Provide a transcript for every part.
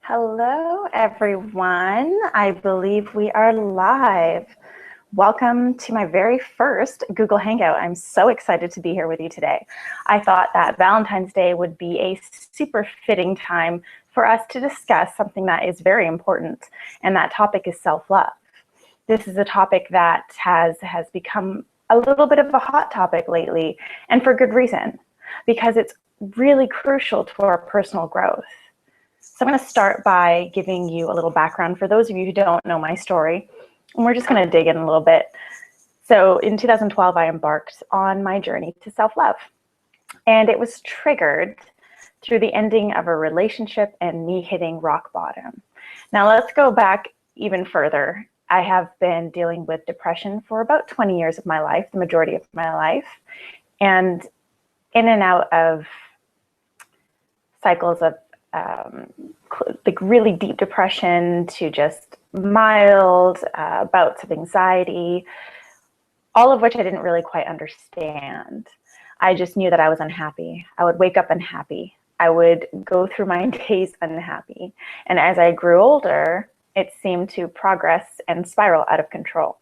Hello, everyone. I believe we are live. Welcome to my very first Google Hangout. I'm so excited to be here with you today. I thought that Valentine's Day would be a super fitting time for us to discuss something that is very important, and that topic is self-love. This is a topic that has become a little bit of a hot topic lately, and for good reason, because it's really crucial to our personal growth. So I'm going to start by giving you a little background for those of you who don't know my story, and we're just going to dig in a little bit. So in 2012, I embarked on my journey to self-love, and it was triggered through the ending of a relationship and me hitting rock bottom. Now let's go back even further. I have been dealing with depression for about 20 years of my life, the majority of my life, and in and out of cycles of like really deep depression to just mild bouts of anxiety, all of which I didn't really quite understand. I just knew that I was unhappy. I would wake up unhappy. I would go through my days unhappy. And as I grew older, it seemed to progress and spiral out of control.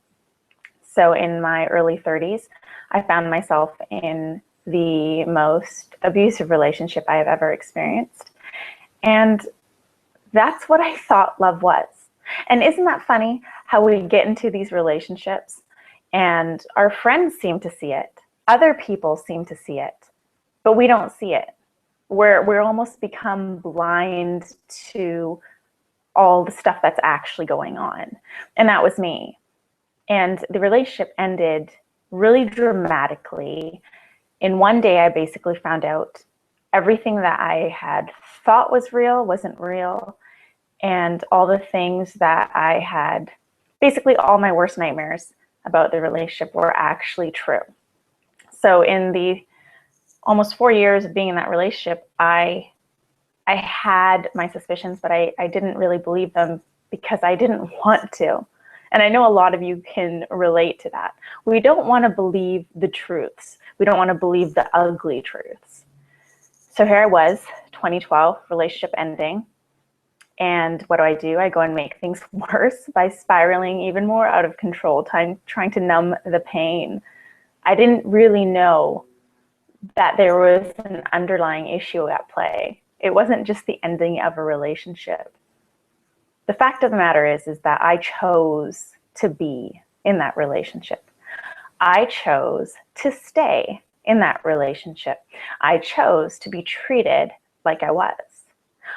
So in my early 30s, I found myself in the most abusive relationship I have ever experienced. And that's what I thought love was. And isn't that funny how we get into these relationships and our friends seem to see it, other people seem to see it, but we don't see it. We're almost become blind to all the stuff that's actually going on. And that was me. And the relationship ended really dramatically. In one day, I basically found out everything that I had thought was real wasn't real, and all the things that I had, basically all my worst nightmares about the relationship were actually true. So in the almost 4 years of being in that relationship, I had my suspicions, but I didn't really believe them because I didn't want to. And I know a lot of you can relate to that. We don't want to believe the truths. We don't want to believe the ugly truths. So here I was, 2012, relationship ending. And what do? I go and make things worse by spiraling even more out of control, trying to numb the pain. I didn't really know that there was an underlying issue at play. It wasn't just the ending of a relationship. The fact of the matter is that I chose to be in that relationship. I chose to stay in that relationship. I chose to be treated like I was.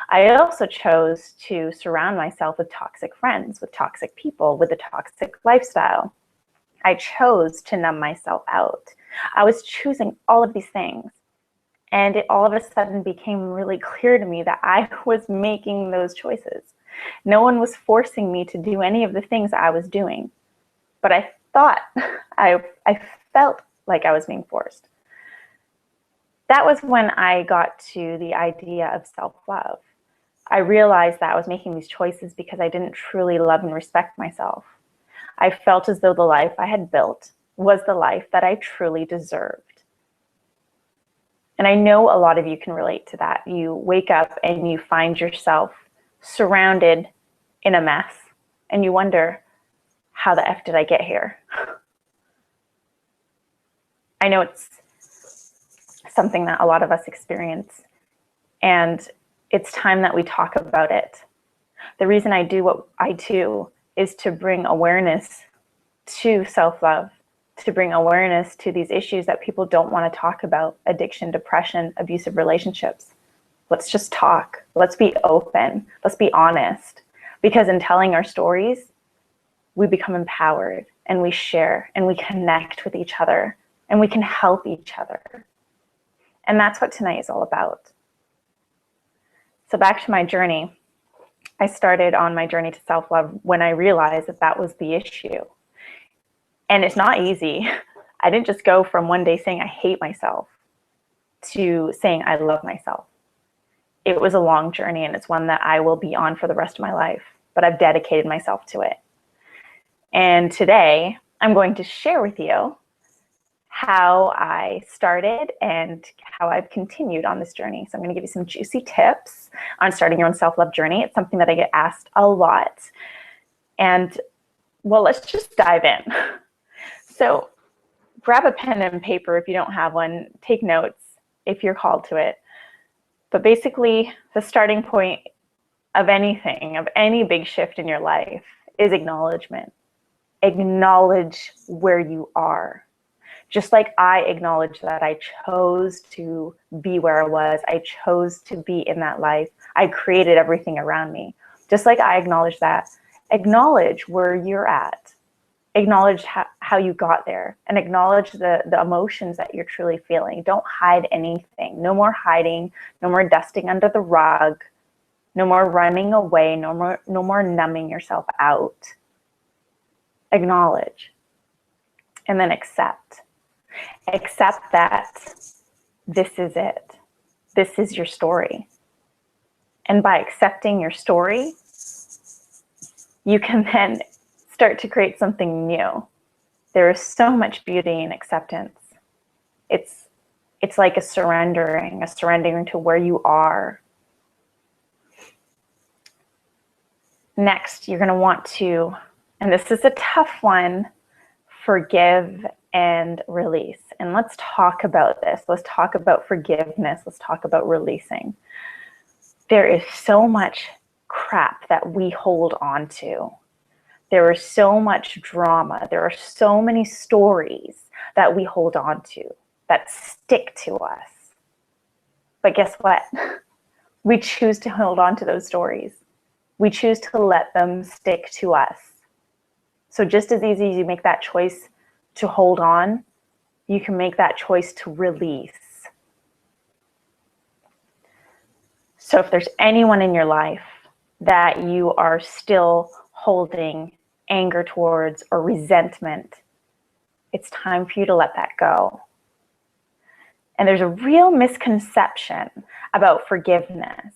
I also chose to surround myself with toxic friends, with toxic people, with a toxic lifestyle. I chose to numb myself out. I was choosing all of these things. And it all of a sudden became really clear to me that I was making those choices. No one was forcing me to do any of the things I was doing. But I thought, I felt like I was being forced. That was when I got to the idea of self-love. I realized that I was making these choices because I didn't truly love and respect myself. I felt as though the life I had built was the life that I truly deserved. And I know a lot of you can relate to that. You wake up and you find yourself surrounded in a mess, and you wonder, how the F did I get here? I know it's something that a lot of us experience, and it's time that we talk about it. The reason I do what I do is to bring awareness to self-love, to bring awareness to these issues that people don't want to talk about: addiction, depression, abusive relationships. Let's just talk. Let's be open. Let's be honest. Because in telling our stories, we become empowered, and we share, and we connect with each other, and we can help each other. And that's what tonight is all about. So back to my journey. I started on my journey to self-love when I realized that that was the issue. And it's not easy. I didn't just go from one day saying I hate myself to saying I love myself. It was a long journey, and it's one that I will be on for the rest of my life, but I've dedicated myself to it. And today I'm going to share with you how I started and how I've continued on this journey. So I'm going to give you some juicy tips on starting your own self-love journey. It's something that I get asked a lot. And well, let's just dive in. So grab a pen and paper if you don't have one. Take notes if you're called to it. But basically, the starting point of anything, of any big shift in your life, is acknowledgement. Acknowledge where you are. Just like I acknowledge that I chose to be where I was, I chose to be in that life, I created everything around me. Just like I acknowledge that, acknowledge where you're at. Acknowledge how you got there, and acknowledge the emotions that you're truly feeling. Don't hide anything. No more hiding, no more dusting under the rug, no more running away, no more numbing yourself out. Acknowledge, and then accept. Accept that this is it. This is your story. And by accepting your story, you can then start to create something new. There is so much beauty in acceptance. It's like a surrendering to where you are. Next, you're going to want to, and this is a tough one, forgive and release. And let's talk about this. Let's talk about forgiveness. Let's talk about releasing. There is so much crap that we hold on to. There is so much drama. There are so many stories that we hold on to that stick to us. But guess what? We choose to hold on to those stories. We choose to let them stick to us. So just as easy as you make that choice to hold on, you can make that choice to release. So if there's anyone in your life that you are still holding anger towards or resentment, it's time for you to let that go. And there's a real misconception about forgiveness.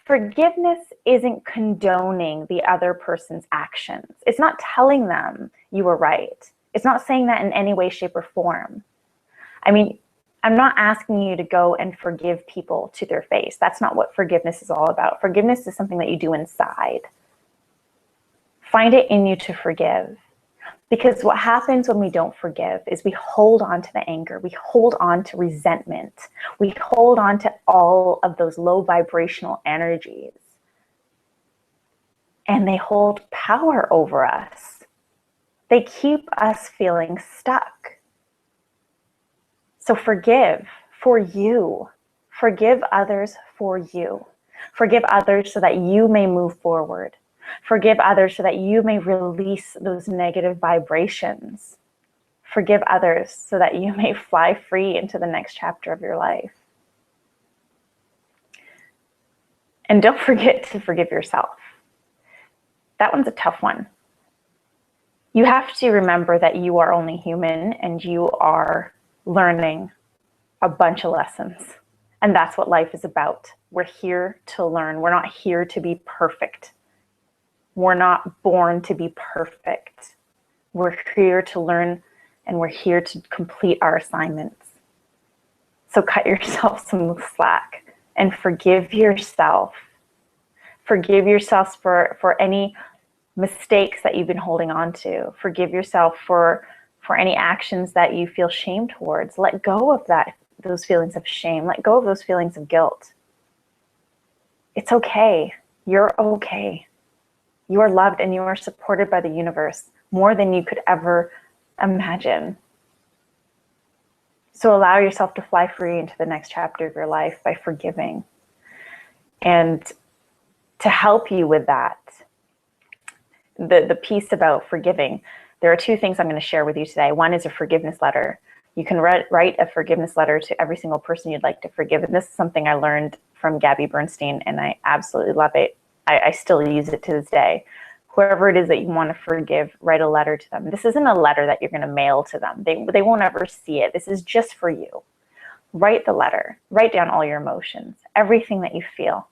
Forgiveness isn't condoning the other person's actions. It's not telling them you were right. It's not saying that in any way, shape, or form. I mean, I'm not asking you to go and forgive people to their face. That's not what forgiveness is all about. Forgiveness is something that you do inside. Find it in you to forgive. Because what happens when we don't forgive is we hold on to the anger. We hold on to resentment. We hold on to all of those low vibrational energies. And they hold power over us. They keep us feeling stuck. So forgive for you. Forgive others for you. Forgive others so that you may move forward. Forgive others so that you may release those negative vibrations. Forgive others so that you may fly free into the next chapter of your life. And don't forget to forgive yourself. That one's a tough one. You have to remember that you are only human and you are learning a bunch of lessons. And that's what life is about. We're here to learn. We're not here to be perfect. We're not born to be perfect. We're here to learn, and we're here to complete our assignments. So cut yourself some slack and forgive yourself. Forgive yourself for any mistakes that you've been holding on to. Forgive yourself for any actions that you feel shame towards. Let go of those feelings of shame. Let go of those feelings of guilt. It's okay. You're okay. You are loved and you are supported by the universe more than you could ever imagine. So allow yourself to fly free into the next chapter of your life by forgiving. And to help you with that, the piece about forgiving, there are two things I'm going to share with you today. One is a forgiveness letter. You can write a forgiveness letter to every single person you'd like to forgive. And this is something I learned from Gabby Bernstein, and I absolutely love it. I still use it to this day. Whoever it is that you want to forgive, write a letter to them. This isn't a letter that you're going to mail to them. They won't ever see it. This is just for you. Write the letter. Write down all your emotions, everything that you feel,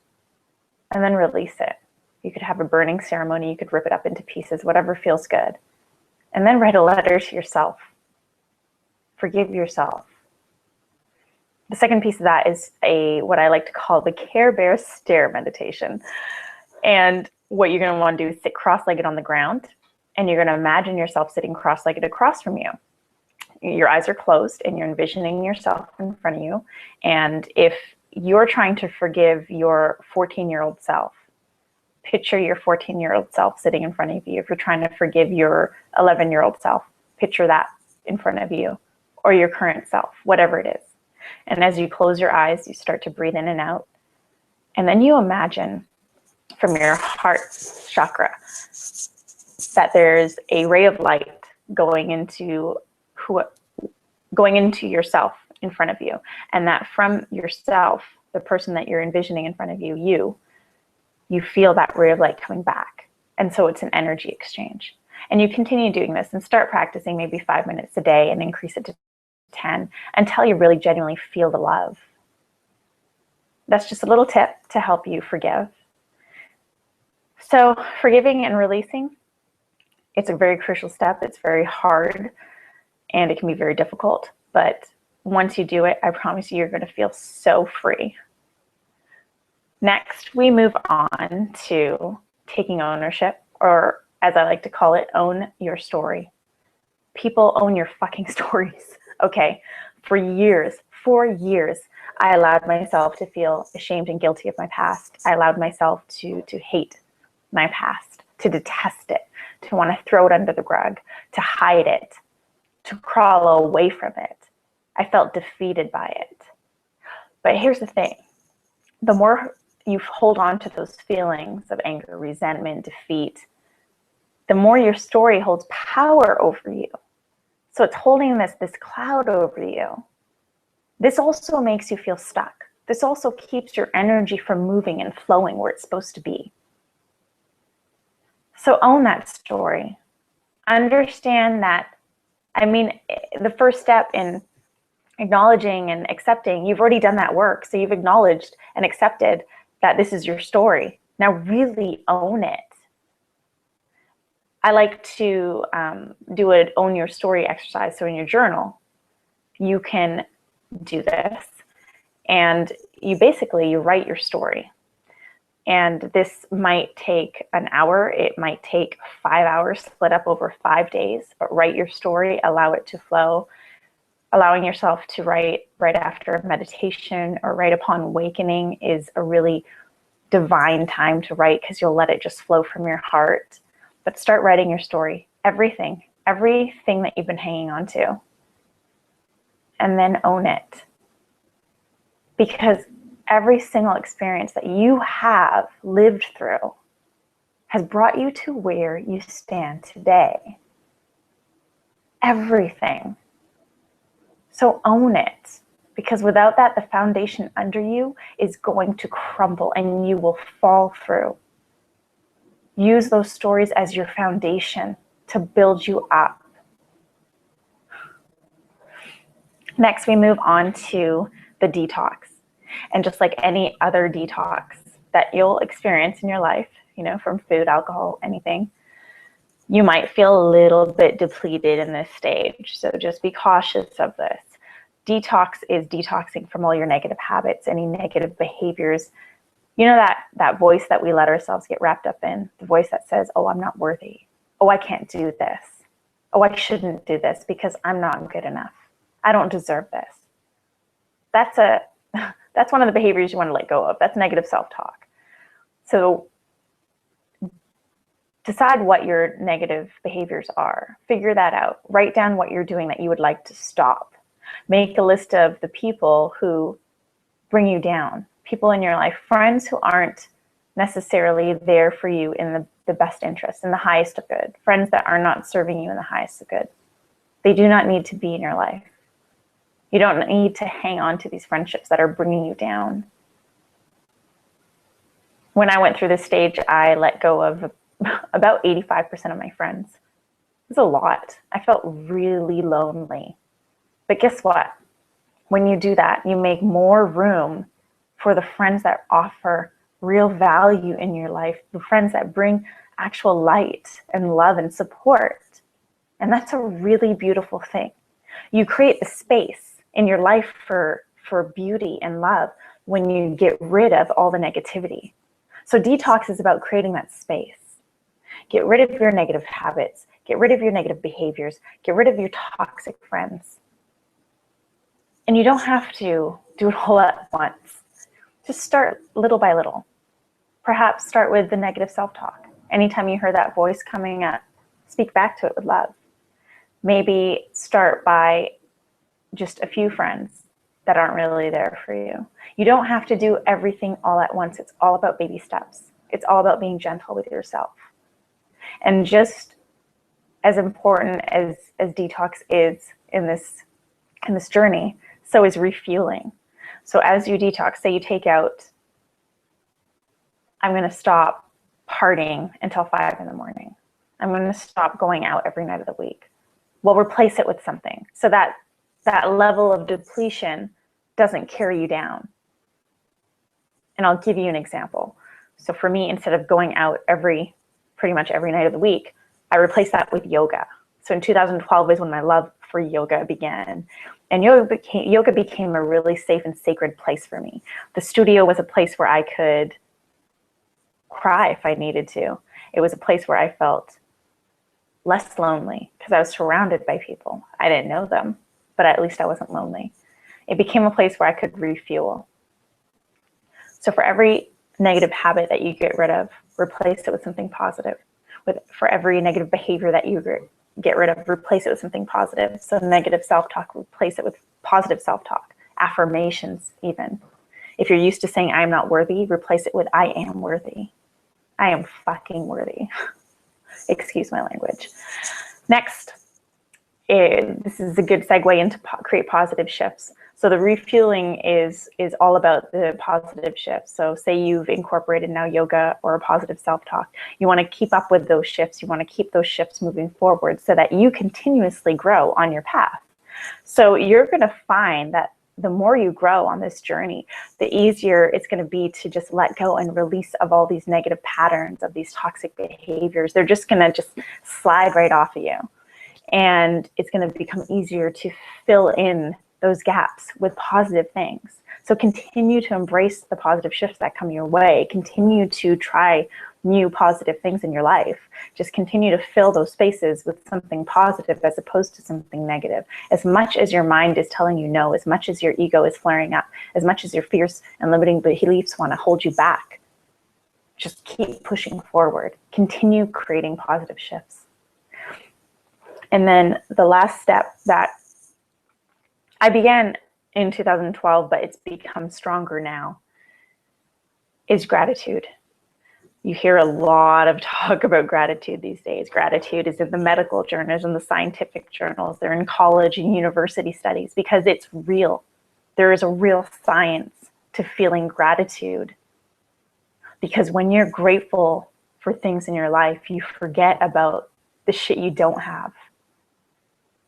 and then release it. You could have a burning ceremony. You could rip it up into pieces, whatever feels good. And then write a letter to yourself. Forgive yourself. The second piece of that is what I like to call the Care Bear stare meditation. And what you're going to want to do is sit cross-legged on the ground, and you're going to imagine yourself sitting cross-legged across from you. Your eyes are closed and you're envisioning yourself in front of you. And if you're trying to forgive your 14-year-old self, picture your 14-year-old self sitting in front of you. If you're trying to forgive your 11-year-old self, picture that in front of you, or your current self, whatever it is. And as you close your eyes, you start to breathe in and out. And then you imagine from your heart chakra that there's a ray of light going into yourself in front of you. And that from yourself, the person that you're envisioning in front of you, you feel that ray of light coming back. And so it's an energy exchange. And you continue doing this and start practicing maybe 5 minutes a day and increase it to 10 until you really genuinely feel the love. That's just a little tip to help you forgive. So forgiving and releasing, it's a very crucial step. It's very hard and it can be very difficult. But once you do it, I promise you, you're going to feel so free. Next, we move on to taking ownership, or as I like to call it, own your story. People own your fucking stories. Okay, for years, I allowed myself to feel ashamed and guilty of my past. I allowed myself to hate my past, to detest it, to want to throw it under the rug, to hide it, to crawl away from it. I felt defeated by it. But here's the thing. The more you hold on to those feelings of anger, resentment, defeat, the more your story holds power over you. So it's holding this cloud over you. This also makes you feel stuck. This also keeps your energy from moving and flowing where it's supposed to be. So own that story. Understand that, the first step in acknowledging and accepting, you've already done that work. So you've acknowledged and accepted that this is your story. Now really own it. I like to do an own your story exercise. So in your journal, you can do this and you write your story. And this might take an hour. It might take 5 hours split up over 5 days, but write your story, allow it to flow. Allowing yourself to write right after meditation or right upon awakening is a really divine time to write because you'll let it just flow from your heart. But start writing your story, everything that you've been hanging on to, and then own it. Because every single experience that you have lived through has brought you to where you stand today. Everything. So own it, because without that, the foundation under you is going to crumble and you will fall through. Use those stories as your foundation to build you up. Next, we move on to the detox. And just like any other detox that you'll experience in your life, from food, alcohol, anything, you might feel a little bit depleted in this stage. So just be cautious of this. Detox is detoxing from all your negative habits, any negative behaviors. That voice that we let ourselves get wrapped up in, the voice that says, oh, I'm not worthy. Oh, I can't do this. Oh, I shouldn't do this because I'm not good enough. I don't deserve this. That's one of the behaviors you want to let go of. That's negative self-talk. So decide what your negative behaviors are. Figure that out. Write down what you're doing that you would like to stop. Make a list of the people who bring you down. People in your life, friends who aren't necessarily there for you in the best interest, in the highest of good. Friends that are not serving you in the highest of good. They do not need to be in your life. You don't need to hang on to these friendships that are bringing you down. When I went through this stage, I let go of about 85% of my friends. It was a lot. I felt really lonely. But guess what? When you do that, you make more room for the friends that offer real value in your life, the friends that bring actual light and love and support. And that's a really beautiful thing. You create the space in your life for beauty and love when you get rid of all the negativity. So detox is about creating that space. Get rid of your negative habits. Get rid of your negative behaviors. Get rid of your toxic friends. And you don't have to do it all at once. Just start little by little. Perhaps start with the negative self-talk. Anytime you hear that voice coming up, speak back to it with love. Maybe start by just a few friends that aren't really there for you. You don't have to do everything all at once. It's all about baby steps. It's all about being gentle with yourself. And just as important as detox is in this journey, so is refueling. So as you detox, say you take out, I'm going to stop partying until 5 in the morning. I'm going to stop going out every night of the week. Well, replace it with something so that level of depletion doesn't carry you down. And I'll give you an example. So for me, instead of going out pretty much every night of the week, I replaced that with yoga. So in 2012 is when my love for yoga began. And yoga became a really safe and sacred place for me. The studio was a place where I could cry if I needed to. It was a place where I felt less lonely because I was surrounded by people. I didn't know them, but at least I wasn't lonely. It became a place where I could refuel. So for every negative habit that you get rid of, replace it with something positive. For every negative behavior that you get rid of, replace it with something positive. So negative self-talk, replace it with positive self-talk. Affirmations even. If you're used to saying I'm not worthy, replace it with I am worthy. I am fucking worthy. Excuse my language. Next, this is a good segue into create positive shifts. So the refueling is all about the positive shifts. So say you've incorporated now yoga or a positive self-talk. You want to keep up with those shifts. You want to keep those shifts moving forward so that you continuously grow on your path. So you're going to find that the more you grow on this journey, the easier it's going to be to just let go and release of all these negative patterns, of these toxic behaviors. They're just going to just slide right off of you. And it's going to become easier to fill in those gaps with positive things. So continue to embrace the positive shifts that come your way. Continue to try new positive things in your life. Just continue to fill those spaces with something positive as opposed to something negative. As much as your mind is telling you no, as much as your ego is flaring up, as much as your fears and limiting beliefs want to hold you back, just keep pushing forward. Continue creating positive shifts. And then the last step that I began in 2012, but it's become stronger now, is gratitude. You hear a lot of talk about gratitude these days. Gratitude is in the medical journals and the scientific journals. They're in college and university studies because it's real. There is a real science to feeling gratitude. Because when you're grateful for things in your life, you forget about the shit you don't have.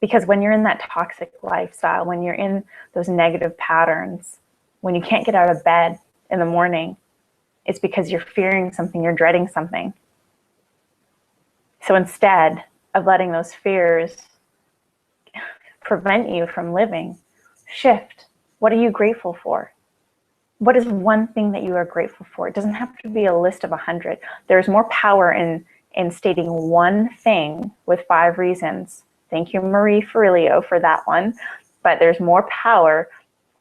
Because when you're in that toxic lifestyle, when you're in those negative patterns, when you can't get out of bed in the morning, it's because you're fearing something, you're dreading something. So instead of letting those fears prevent you from living, shift. What are you grateful for? What is one thing that you are grateful for? It doesn't have to be a list of 100. There's more power in stating one thing with 5 reasons. Thank you, Marie Ferrilio, for that one. But there's more power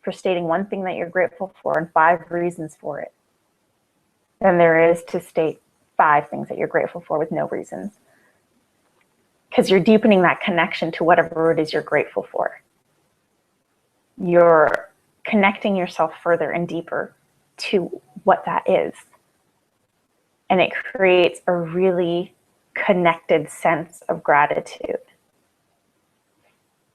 for stating one thing that you're grateful for and 5 reasons for it than there is to state 5 things that you're grateful for with no reasons. Because you're deepening that connection to whatever it is you're grateful for. You're connecting yourself further and deeper to what that is. And it creates a really connected sense of gratitude.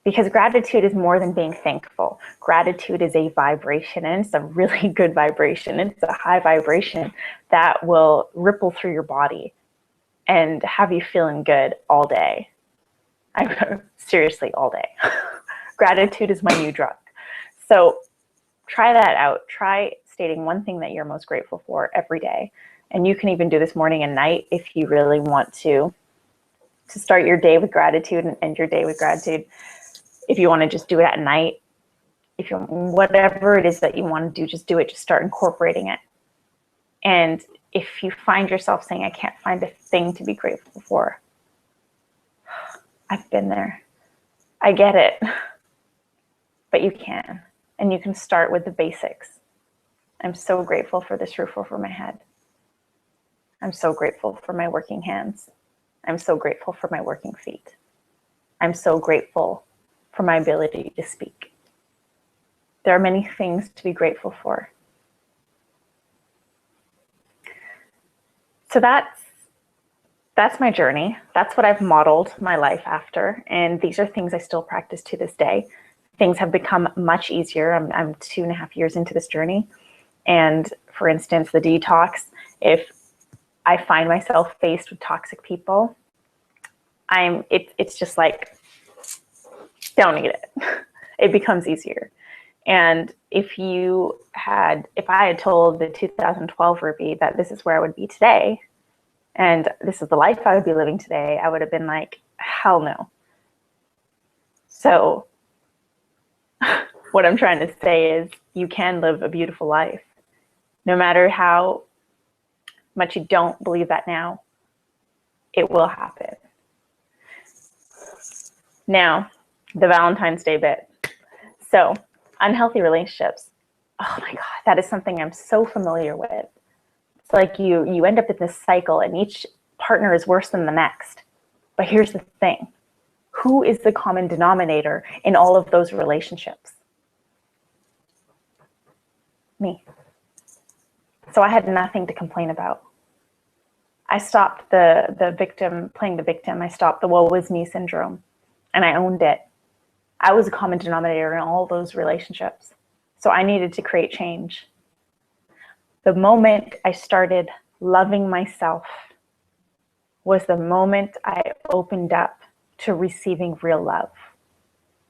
Because gratitude is more than being thankful. Gratitude is a vibration, and it's a really good vibration. It's a high vibration that will ripple through your body and have you feeling good all day. Seriously, all day. Gratitude is my new drug. So try that out. Try stating one thing that you're most grateful for every day. And you can even do this morning and night if you really want to start your day with gratitude and end your day with gratitude. If you want to just do it at night, if you, whatever it is that you want to do, just do it. Just start incorporating it. And if you find yourself saying, I can't find a thing to be grateful for, I've been there. I get it. But you can. And you can start with the basics. I'm so grateful for this roof over my head. I'm so grateful for my working hands. I'm so grateful for my working feet. I'm so grateful for my ability to speak. There are many things to be grateful for. So that's my journey. That's what I've modeled my life after. And these are things I still practice to this day. Things have become much easier. I'm 2.5 years into this journey. And for instance, the detox, if I find myself faced with toxic people, it's just like, don't eat it. It becomes easier. And if I had told the 2012 Ruby that this is where I would be today, and this is the life I would be living today, I would have been like, hell no. So what I'm trying to say is you can live a beautiful life. No matter how much you don't believe that now, it will happen. Now, the Valentine's Day bit. So, unhealthy relationships. Oh my God, that is something I'm so familiar with. It's like you end up in this cycle and each partner is worse than the next. But here's the thing. Who is the common denominator in all of those relationships? Me. So I had nothing to complain about. I stopped the victim, playing the victim. I stopped the woe is me syndrome, and I owned it. I was a common denominator in all those relationships. So I needed to create change. The moment I started loving myself was the moment I opened up to receiving real love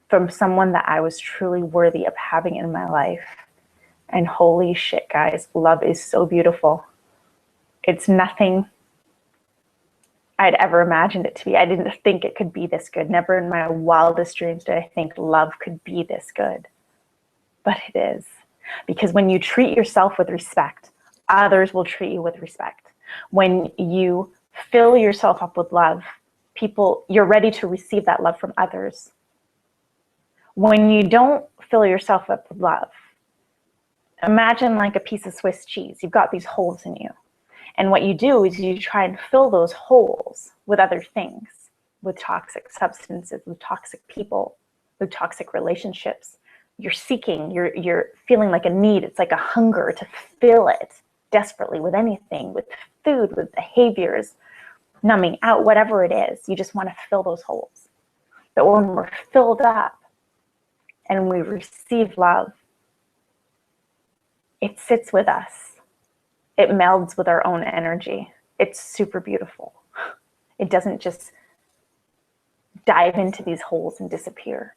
from someone that I was truly worthy of having in my life. And holy shit, guys, love is so beautiful. It's nothing I'd ever imagined it to be. I didn't think it could be this good. Never in my wildest dreams did I think love could be this good. But it is. Because when you treat yourself with respect, others will treat you with respect. When you fill yourself up with love, you're ready to receive that love from others. When you don't fill yourself up with love, imagine like a piece of Swiss cheese. You've got these holes in you. And what you do is you try and fill those holes with other things, with toxic substances, with toxic people, with toxic relationships. You're seeking, you're feeling like a need. It's like a hunger to fill it desperately with anything, with food, with behaviors, numbing out, whatever it is. You just want to fill those holes. But when we're filled up and we receive love, it sits with us. It melds with our own energy. It's super beautiful. It doesn't just dive into these holes and disappear.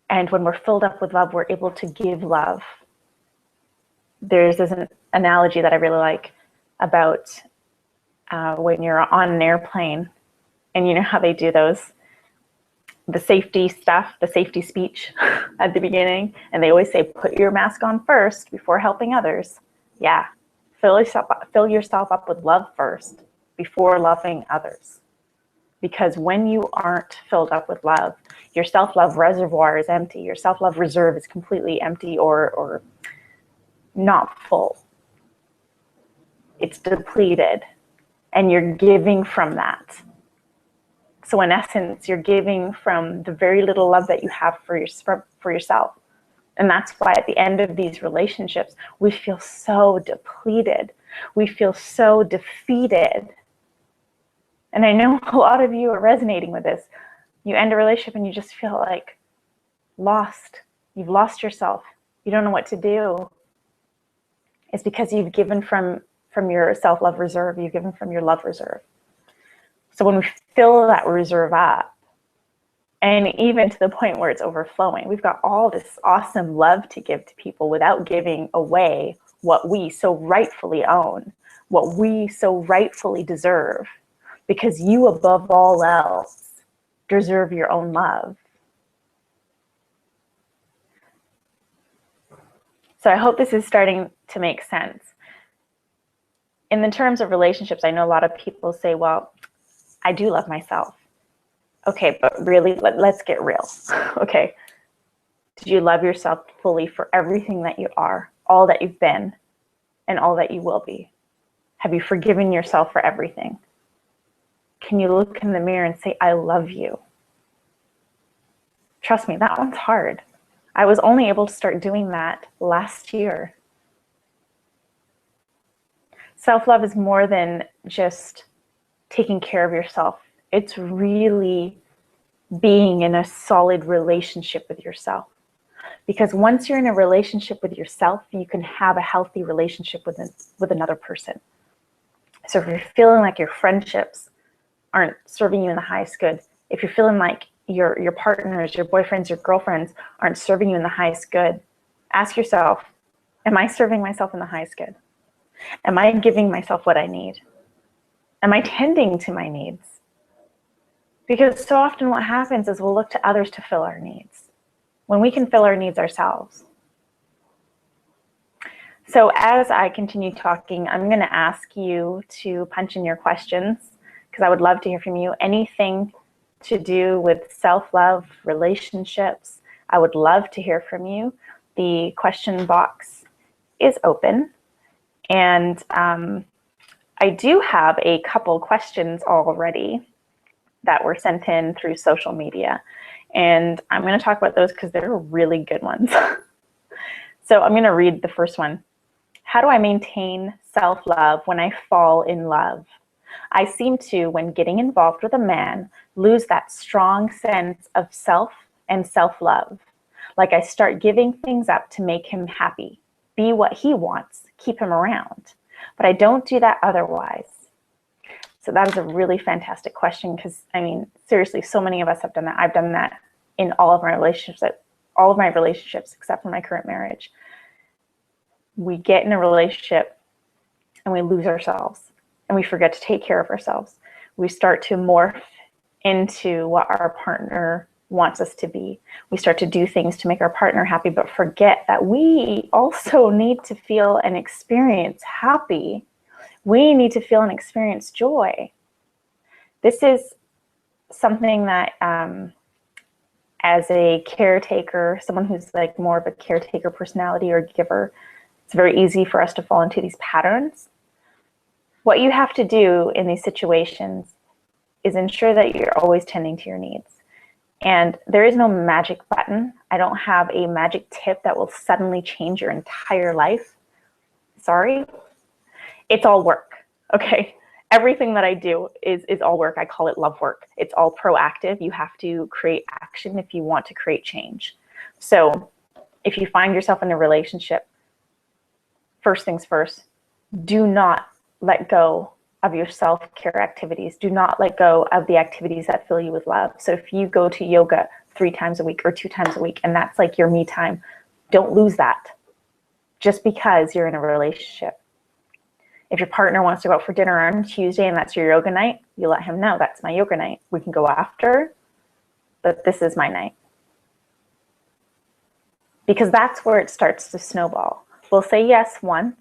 And when we're filled up with love, we're able to give love. There's this analogy that I really like about when you're on an airplane and you know how they do the safety stuff, the safety speech at the beginning, and they always say, put your mask on first before helping others. Yeah, fill yourself up with love first before loving others. Because when you aren't filled up with love, your self-love reservoir is empty. Your self-love reserve is completely empty or not full. It's depleted, and you're giving from that. So in essence, you're giving from the very little love that you have for yourself. And that's why at the end of these relationships, we feel so depleted. We feel so defeated. And I know a lot of you are resonating with this. You end a relationship and you just feel like lost. You've lost yourself. You don't know what to do. It's because you've given from your self-love reserve. You've given from your love reserve. So when we fill that reserve up, and even to the point where it's overflowing, we've got all this awesome love to give to people without giving away what we so rightfully own, what we so rightfully deserve, because you above all else deserve your own love. So I hope this is starting to make sense. In the terms of relationships, I know a lot of people say, well, I do love myself. Okay, but really, let's get real. Okay, did you love yourself fully for everything that you are, all that you've been, and all that you will be? Have you forgiven yourself for everything? Can you look in the mirror and say, I love you? Trust me, that one's hard. I was only able to start doing that last year. Self-love is more than just taking care of yourself. It's really being in a solid relationship with yourself. Because once you're in a relationship with yourself, you can have a healthy relationship with another person. So if you're feeling like your friendships aren't serving you in the highest good, if you're feeling like your partners, your boyfriends, your girlfriends aren't serving you in the highest good, ask yourself, am I serving myself in the highest good? Am I giving myself what I need? Am I tending to my needs? Because so often what happens is we'll look to others to fill our needs when we can fill our needs ourselves. So as I continue talking, I'm going to ask you to punch in your questions because I would love to hear from you. Anything to do with self-love, relationships, I would love to hear from you. The question box is open. And I do have a couple questions already that were sent in through social media. And I'm going to talk about those because they're really good ones. So I'm going to read the first one. How do I maintain self-love when I fall in love? I seem to, when getting involved with a man, lose that strong sense of self and self-love. Like I start giving things up to make him happy, be what he wants, keep him around. But I don't do that otherwise. So that is a really fantastic question because, I mean, seriously, so many of us have done that. I've done that in all of my relationships except for my current marriage. We get in a relationship and we lose ourselves and we forget to take care of ourselves. We start to morph into what our partner wants us to be. We start to do things to make our partner happy, but forget that we also need to feel and experience happy. We need to feel and experience joy. This is something that as a caretaker, someone who's like more of a caretaker personality or giver, it's very easy for us to fall into these patterns. What you have to do in these situations is ensure that you're always tending to your needs. And there is no magic button. I don't have a magic tip that will suddenly change your entire life. Sorry. It's all work, okay? Everything that I do is all work. I call it love work. It's all proactive. You have to create action if you want to create change. So if you find yourself in a relationship, first things first, do not let go of your self-care activities. Do not let go of the activities that fill you with love. So if you go to yoga 3 times a week or 2 times a week, and that's like your me time, don't lose that just because you're in a relationship. If your partner wants to go out for dinner on Tuesday and that's your yoga night, you let him know that's my yoga night. We can go after, but this is my night. Because that's where it starts to snowball. We'll say yes once,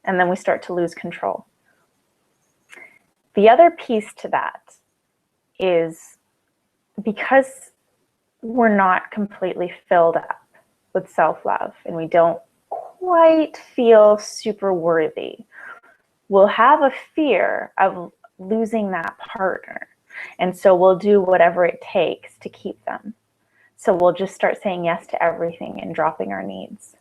and then we start to lose control. The other piece to that is because we're not completely filled up with self-love and we don't quite feel super worthy, we'll have a fear of losing that partner. And so we'll do whatever it takes to keep them. So we'll just start saying yes to everything and dropping our needs.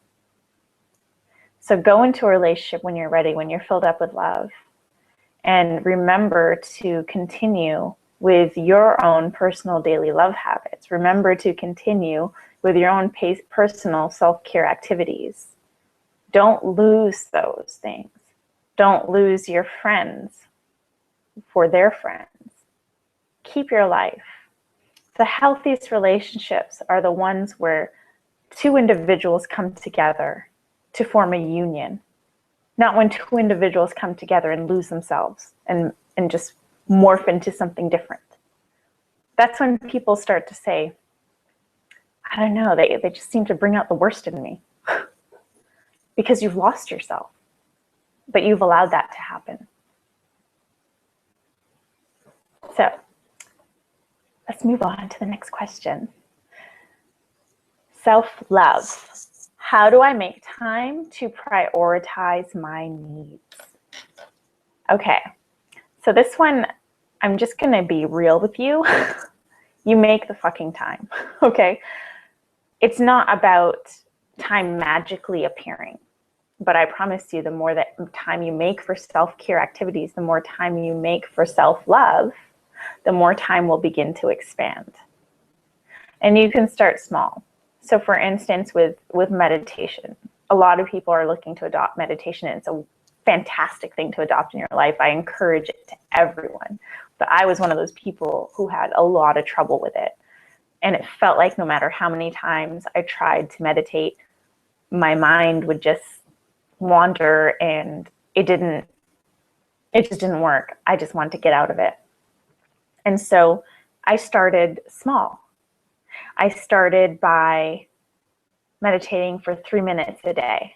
So go into a relationship when you're ready, when you're filled up with love. And remember to continue with your own personal daily love habits. Remember to continue with your own personal self-care activities. Don't lose those things. Don't lose your friends for their friends. Keep your life. The healthiest relationships are the ones where 2 individuals come together to form a union. Not when 2 individuals come together and lose themselves and just morph into something different. That's when people start to say, I don't know, they just seem to bring out the worst in me. because you've lost yourself, but you've allowed that to happen. So let's move on to the next question. Self-love. How do I make time to prioritize my needs? Okay, so this one, I'm just gonna be real with you. You make the fucking time, okay? It's not about time magically appearing, but I promise you, the more that time you make for self-care activities, the more time you make for self-love, the more time will begin to expand. And you can start small. So for instance, with meditation, a lot of people are looking to adopt meditation, and it's a fantastic thing to adopt in your life. I encourage it to everyone. But I was one of those people who had a lot of trouble with it. And it felt like no matter how many times I tried to meditate, my mind would just wander, and it just didn't work. I just wanted to get out of it. And so I started small. I started by meditating for 3 minutes a day.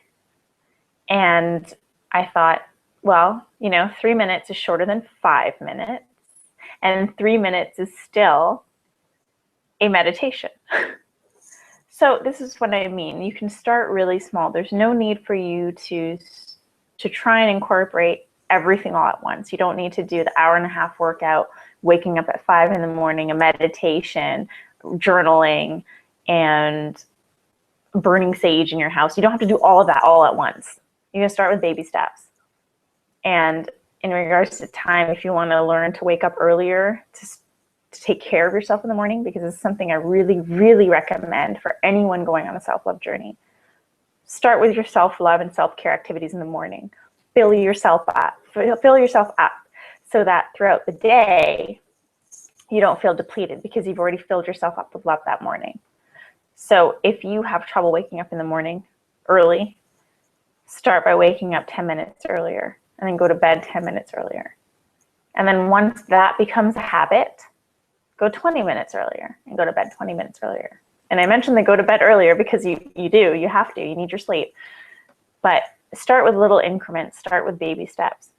And I thought, well, 3 minutes is shorter than 5 minutes. And 3 minutes is still a meditation. So this is what I mean. You can start really small. There's no need for you to try and incorporate everything all at once. You don't need to do the 1.5-hour workout, waking up at 5 in the morning, a meditation, journaling, and burning sage in your house. You don't have to do all of that all at once. You can start with baby steps. And in regards to time, if you want to learn to wake up earlier to take care of yourself in the morning, because it's something I really, really recommend for anyone going on a self-love journey. Start with your self-love and self-care activities in the morning. Fill yourself up so that throughout the day, you don't feel depleted because you've already filled yourself up with love that morning. So if you have trouble waking up in the morning early, start by waking up 10 minutes earlier and then go to bed 10 minutes earlier. And then once that becomes a habit, go 20 minutes earlier and go to bed 20 minutes earlier. And I mentioned the go to bed earlier because you have to, you need your sleep. But start with little increments, start with baby steps.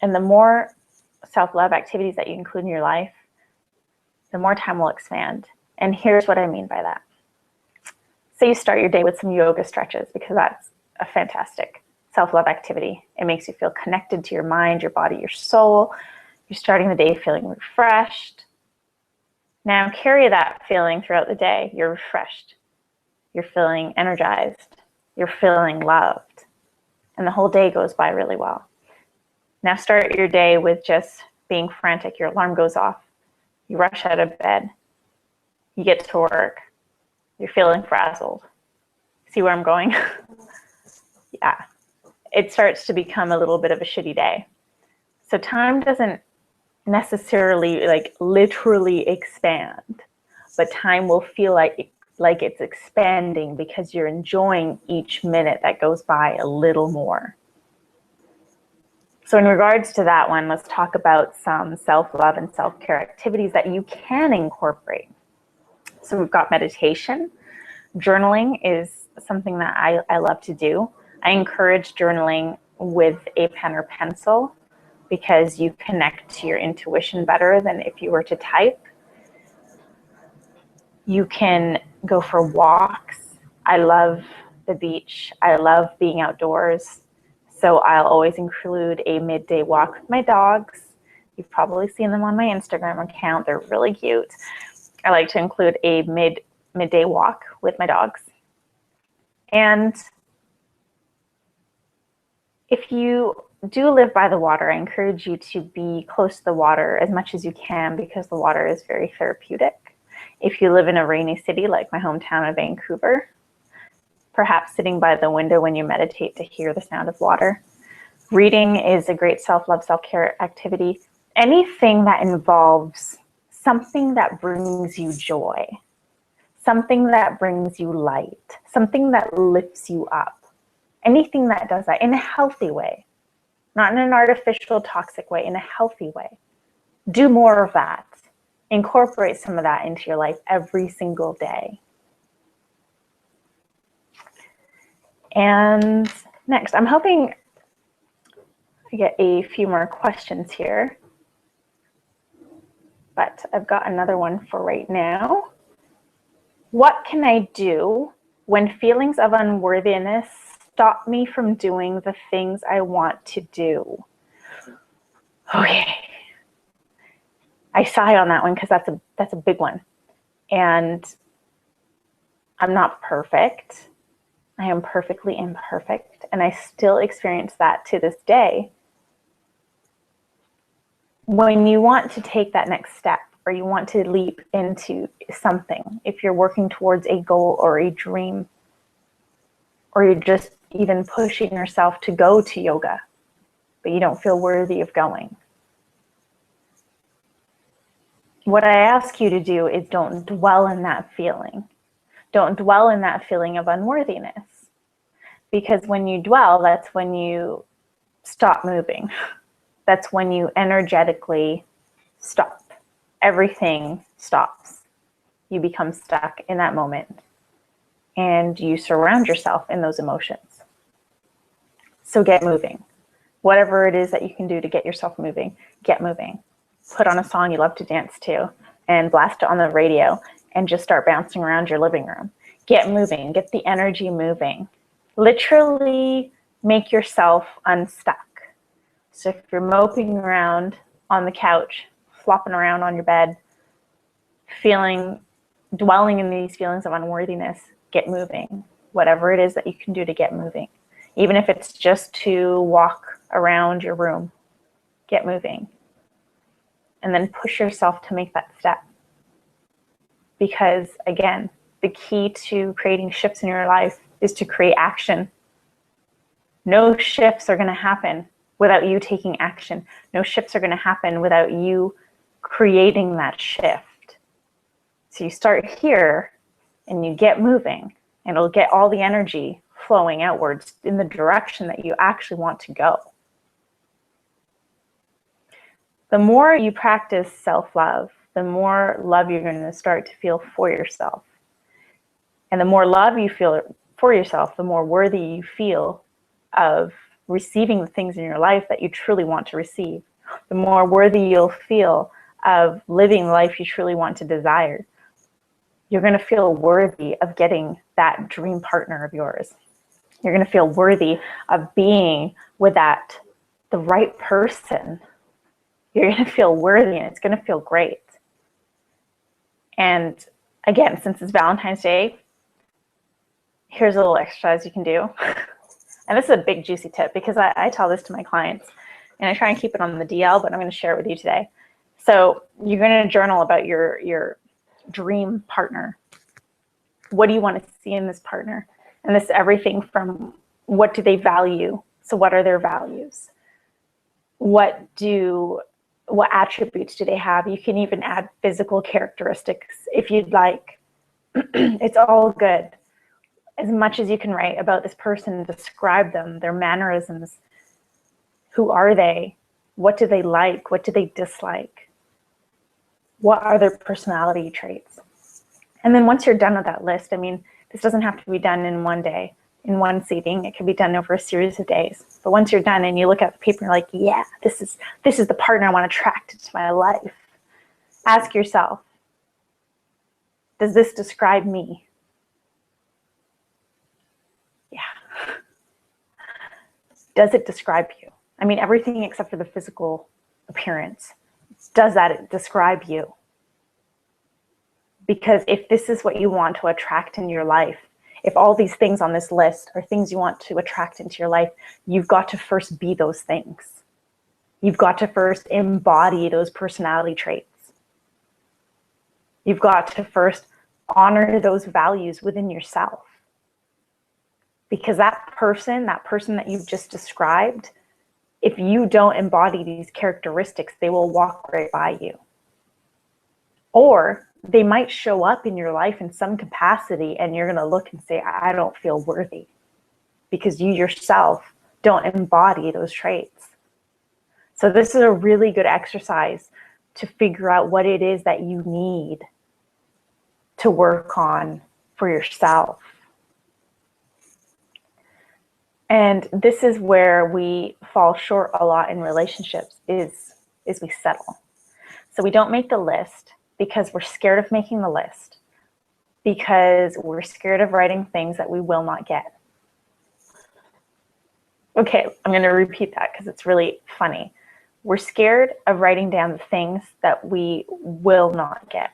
And the more self-love activities that you include in your life, the more time will expand. And here's what I mean by that. Say you start your day with some yoga stretches, because that's a fantastic self-love activity. It makes you feel connected to your mind, your body, your soul. You're starting the day feeling refreshed. Now carry that feeling throughout the day. You're refreshed. You're feeling energized. You're feeling loved. And the whole day goes by really well. Now start your day with just being frantic. Your alarm goes off. You rush out of bed. You get to work. You're feeling frazzled. See where I'm going? Yeah. It starts to become a little bit of a shitty day. So time doesn't necessarily literally expand, but time will feel like it's expanding because you're enjoying each minute that goes by a little more. So in regards to that one, let's talk about some self-love and self-care activities that you can incorporate. So we've got meditation. Journaling is something that I love to do. I encourage journaling with a pen or pencil because you connect to your intuition better than if you were to type. You can go for walks. I love the beach. I love being outdoors. So I'll always include a midday walk with my dogs. You've probably seen them on my Instagram account. They're really cute. I like to include a midday walk with my dogs. And if you do live by the water, I encourage you to be close to the water as much as you can because the water is very therapeutic. If you live in a rainy city like my hometown of Vancouver, perhaps sitting by the window when you meditate to hear the sound of water. Reading is a great self-love, self-care activity. Anything that involves something that brings you joy, something that brings you light, something that lifts you up. Anything that does that in a healthy way, not in an artificial, toxic way, in a healthy way. Do more of that. Incorporate some of that into your life every single day. And next, I'm hoping I get a few more questions here, but I've got another one for right now. What can I do when feelings of unworthiness stop me from doing the things I want to do? Okay. I sigh on that one because that's a big one. And I'm not perfect. I am perfectly imperfect. And I still experience that to this day. When you want to take that next step, or you want to leap into something, if you're working towards a goal or a dream, or you're just even pushing yourself to go to yoga, but you don't feel worthy of going, what I ask you to do is don't dwell in that feeling. Don't dwell in that feeling of unworthiness. Because when you dwell, that's when you stop moving. That's when you energetically stop. Everything stops. You become stuck in that moment. And you surround yourself in those emotions. So get moving. Whatever it is that you can do to get yourself moving, get moving. Put on a song you love to dance to and blast it on the radio and just start bouncing around your living room. Get moving, get the energy moving. Literally make yourself unstuck. So if you're moping around on the couch, flopping around on your bed, dwelling in these feelings of unworthiness, get moving. Whatever it is that you can do to get moving. Even if it's just to walk around your room, get moving. And then push yourself to make that step. Because again, the key to creating shifts in your life is to create action. No shifts are going to happen without you taking action. No shifts are going to happen without you creating that shift. So you start here and you get moving, and it'll get all the energy flowing outwards in the direction that you actually want to go. The more you practice self-love, the more love you're going to start to feel for yourself. And the more love you feel for yourself, the more worthy you feel of receiving the things in your life that you truly want to receive. The more worthy you'll feel of living the life you truly want to desire. You're going to feel worthy of getting that dream partner of yours. You're going to feel worthy of being with the right person. You're going to feel worthy, and it's going to feel great. And again, since it's Valentine's Day, here's a little exercise you can do. And this is a big juicy tip because I tell this to my clients, and I try and keep it on the DL, but I'm going to share it with you today. So you're going to journal about your dream partner. What do you want to see in this partner? And this is everything from what do they value? So what are their values? What attributes do they have? You can even add physical characteristics if you'd like. It's all good. As much as you can write about this person, describe them, their mannerisms. Who are they? What do they like? What do they dislike? What are their personality traits? And then once you're done with that list, I mean, this doesn't have to be done in one day, in one seating. It can be done over a series of days. But once you're done and you look at the paper, you're like, yeah, this is the partner I want to attract into my life. Ask yourself, does this describe me? Yeah. Does it describe you? I mean, everything except for the physical appearance. Does that describe you? Because if this is what you want to attract in your life, if all these things on this list are things you want to attract into your life, you've got to first be those things. You've got to first embody those personality traits. You've got to first honor those values within yourself. Because that person that you've just described, if you don't embody these characteristics, they will walk right by you. Or they might show up in your life in some capacity, and you're going to look and say, I don't feel worthy, because you yourself don't embody those traits. So this is a really good exercise to figure out what it is that you need to work on for yourself. And this is where we fall short a lot in relationships is we settle. So we don't make the list because we're scared of making the list, because we're scared of writing things that we will not get. Okay, I'm going to repeat that because it's really funny. We're scared of writing down the things that we will not get.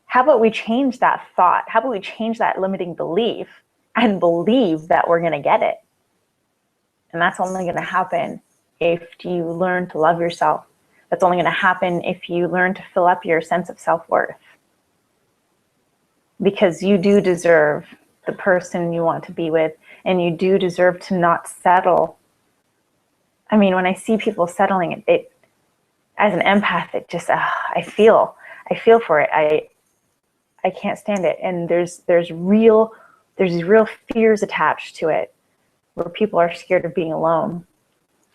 How about we change that thought? How about we change that limiting belief and believe that we're going to get it? And that's only going to happen if you learn to love yourself. That's only going to happen if you learn to fill up your sense of self-worth. Because you do deserve the person you want to be with, and you do deserve to not settle. I mean, when I see people settling, it as an empath, it just, I feel for it. I can't stand it. And there's these real fears attached to it, where people are scared of being alone,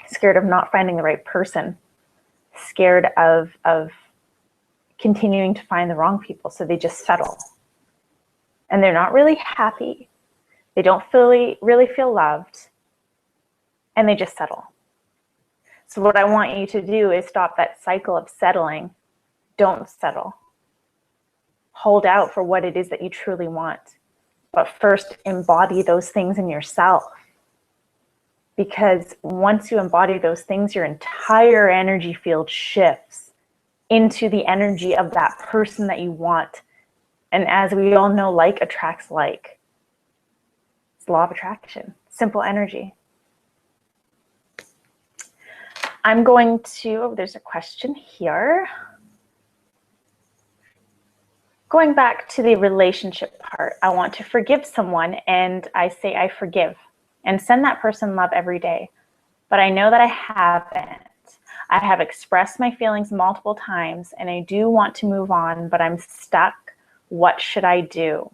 scared of not finding the right person, scared of continuing to find the wrong people. So they just settle. And they're not really happy. They don't really feel loved. And they just settle. So what I want you to do is stop that cycle of settling. Don't settle. Hold out for what it is that you truly want. But first, embody those things in yourself. Because once you embody those things, your entire energy field shifts into the energy of that person that you want. And as we all know, like attracts like. It's the law of attraction, simple energy. I'm going to, there's a question here. Going back to the relationship part, I want to forgive someone, and I say I forgive and send that person love every day. But I know that I haven't. I have expressed my feelings multiple times, and I do want to move on, but I'm stuck. What should I do?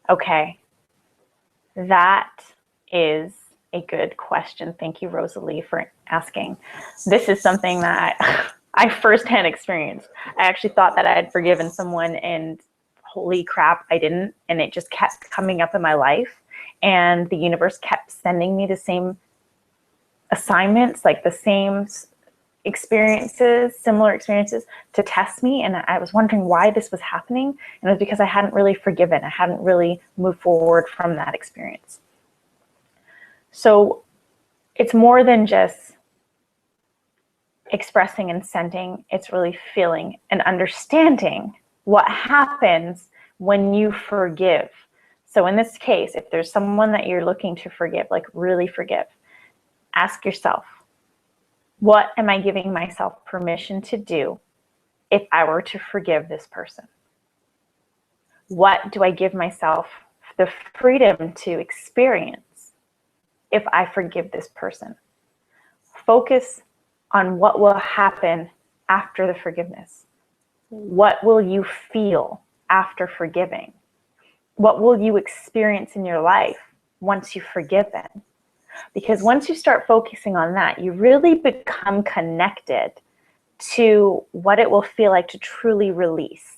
Okay, that is a good question. Thank you, Rosalie, for asking. This is something that I firsthand experienced. I actually thought that I had forgiven someone, and holy crap, I didn't. And it just kept coming up in my life. And the universe kept sending me the same assignments, like the same experiences, similar experiences, to test me. And I was wondering why this was happening. And it was because I hadn't really forgiven. I hadn't really moved forward from that experience. So it's more than just expressing and sending. It's really feeling and understanding what happens when you forgive. So in this case, if there's someone that you're looking to forgive, like really forgive, ask yourself, what am I giving myself permission to do if I were to forgive this person? What do I give myself the freedom to experience if I forgive this person? Focus on what will happen after the forgiveness. What will you feel after forgiving? What will you experience in your life once you've forgiven? Because once you start focusing on that, you really become connected to what it will feel like to truly release.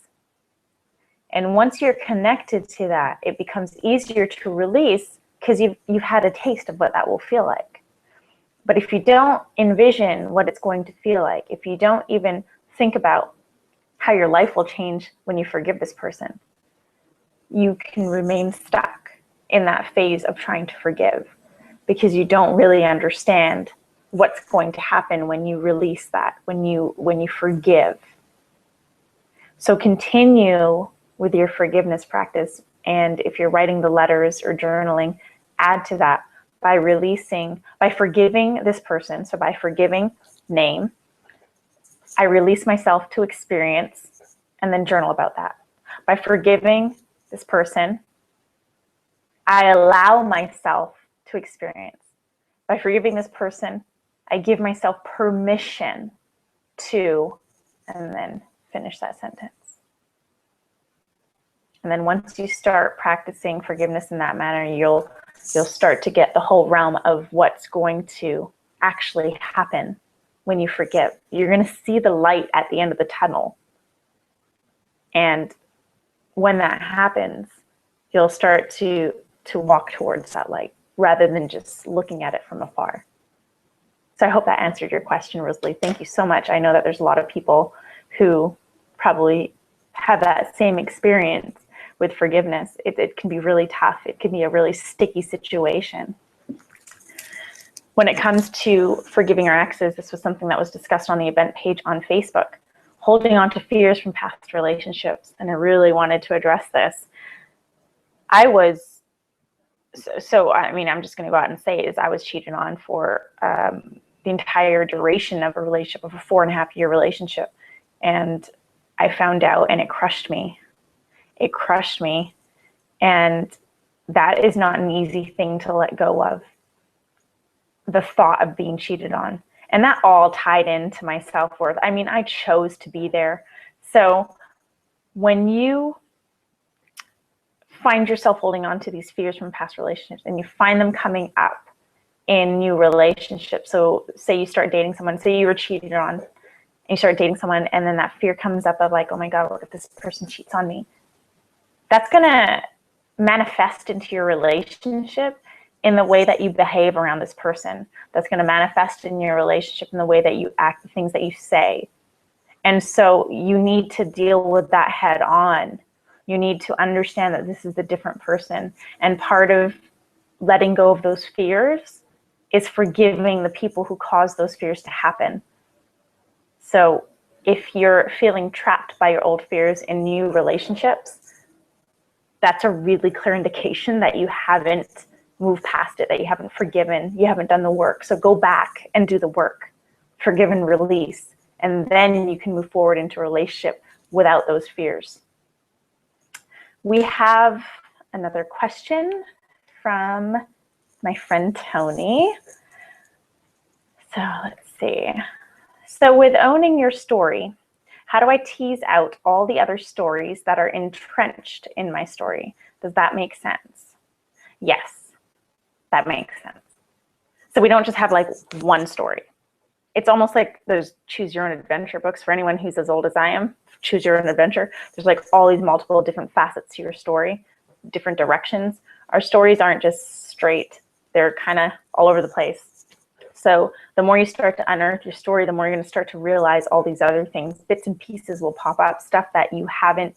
And once you're connected to that, it becomes easier to release because you've had a taste of what that will feel like. But if you don't envision what it's going to feel like, if you don't even think about how your life will change when you forgive this person, you can remain stuck in that phase of trying to forgive because you don't really understand what's going to happen when you release that, when you forgive. So continue with your forgiveness practice. And if you're writing the letters or journaling, add to that by forgiving this person. So by forgiving, name, I release myself to experience, and then journal about that. By forgiving this person, I allow myself to experience. By forgiving this person, I give myself permission to, and then finish that sentence. And then once you start practicing forgiveness in that manner, you'll start to get the whole realm of what's going to actually happen when you forgive. You're going to see the light at the end of the tunnel. And when that happens, you'll start to to walk towards that light rather than just looking at it from afar. So I hope that answered your question, Rosalie. Thank you so much. I know that there's a lot of people who probably have that same experience with forgiveness. It can be really tough. It can be a really sticky situation. When it comes to forgiving our exes, this was something that was discussed on the event page on Facebook. Holding on to fears from past relationships, and I really wanted to address this. I was, I mean, I'm just going to go out and say it, is I was cheated on for the entire duration of a relationship, of a 4.5-year relationship. And I found out, and it crushed me. It crushed me. And that is not an easy thing to let go of. The thought of being cheated on. And that all tied into my self-worth. I mean, I chose to be there. So when you find yourself holding on to these fears from past relationships and you find them coming up in new relationships, so say you start dating someone, say you were cheated on, and you start dating someone, and then that fear comes up of like, oh my God, what if this person cheats on me? That's gonna manifest into your relationship in the way that you behave around this person. That's going to manifest in your relationship in the way that you act, the things that you say. And so you need to deal with that head on. You need to understand that this is a different person. And part of letting go of those fears is forgiving the people who caused those fears to happen. So if you're feeling trapped by your old fears in new relationships, that's a really clear indication that you haven't move past it, that you haven't forgiven, you haven't done the work. So go back and do the work, forgive and release, and then you can move forward into a relationship without those fears. We have another question from my friend Tony. So let's see. So with owning your story, how do I tease out all the other stories that are entrenched in my story? Does that make sense? Yes. That makes sense. So we don't just have like one story. It's almost like those choose your own adventure books for anyone who's as old as I am, choose your own adventure. There's like all these multiple different facets to your story, different directions. Our stories aren't just straight. They're kind of all over the place. So the more you start to unearth your story, the more you're going to start to realize all these other things. Bits and pieces will pop up, stuff that you haven't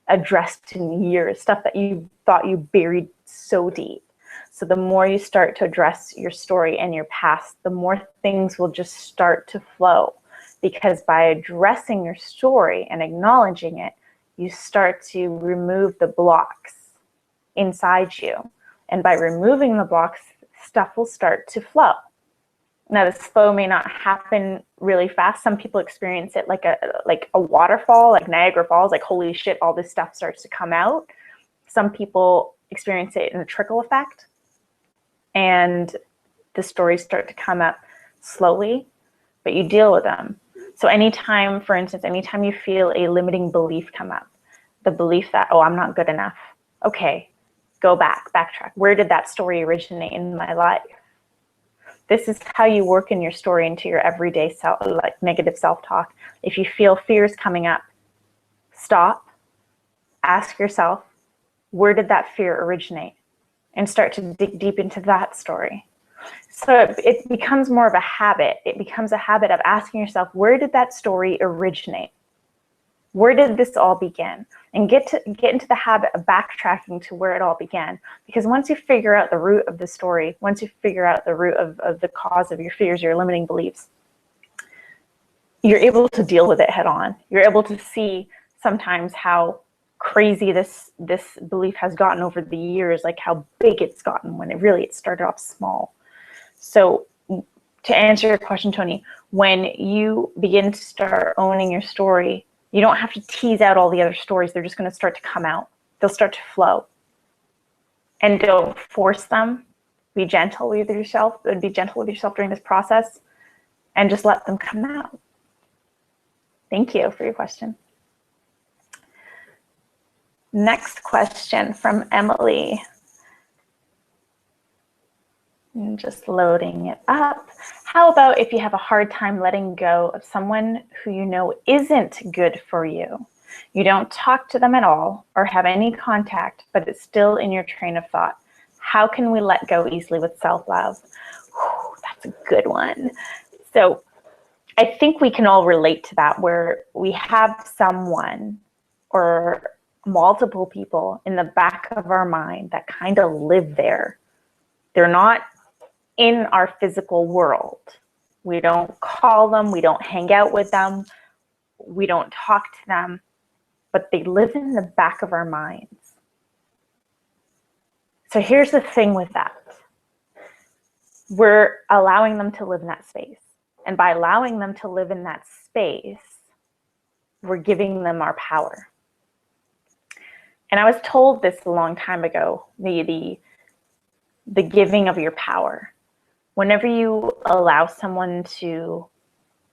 addressed in years, stuff that you thought you buried so deep. So the more you start to address your story and your past, the more things will just start to flow. Because by addressing your story and acknowledging it, you start to remove the blocks inside you. And by removing the blocks, stuff will start to flow. Now, the flow may not happen really fast. Some people experience it like a waterfall, like Niagara Falls, like holy shit, all this stuff starts to come out. Some people experience it in a trickle effect. And the stories start to come up slowly, but you deal with them. So anytime, for instance, anytime you feel a limiting belief come up, the belief that, oh, I'm not good enough. Okay, go back, backtrack. Where did that story originate in my life? This is how you work in your story into your everyday self, like negative self-talk. If you feel fears coming up, stop, ask yourself, where did that fear originate? And start to dig deep into that story. So it becomes more of a habit. It becomes a habit of asking yourself, where did that story originate? Where did this all begin? And get into the habit of backtracking to where it all began. Because once you figure out the root of the story, once you figure out the root of the cause of your fears, your limiting beliefs, you're able to deal with it head on. You're able to see sometimes how crazy this belief has gotten over the years, like how big it's gotten when it started off small. So to answer your question, Tony, when you begin to start owning your story, you don't have to tease out all the other stories. They're just going to start to come out. They'll start to flow. And don't force them. Be gentle with yourself. Be gentle with yourself during this process, and just let them come out. Thank you for your question. Next question from Emily. I'm just loading it up. How about if you have a hard time letting go of someone who you know isn't good for you? You don't talk to them at all or have any contact, but it's still in your train of thought. How can we let go easily with self-love? That's a good one. So I think we can all relate to that, where we have someone or multiple people in the back of our mind that kind of live there. They're not in our physical world. We don't call them, we don't hang out with them, we don't talk to them, but they live in the back of our minds. So here's the thing with that. We're allowing them to live in that space. And by allowing them to live in that space, we're giving them our power. And I was told this a long time ago, the giving of your power. Whenever you allow someone to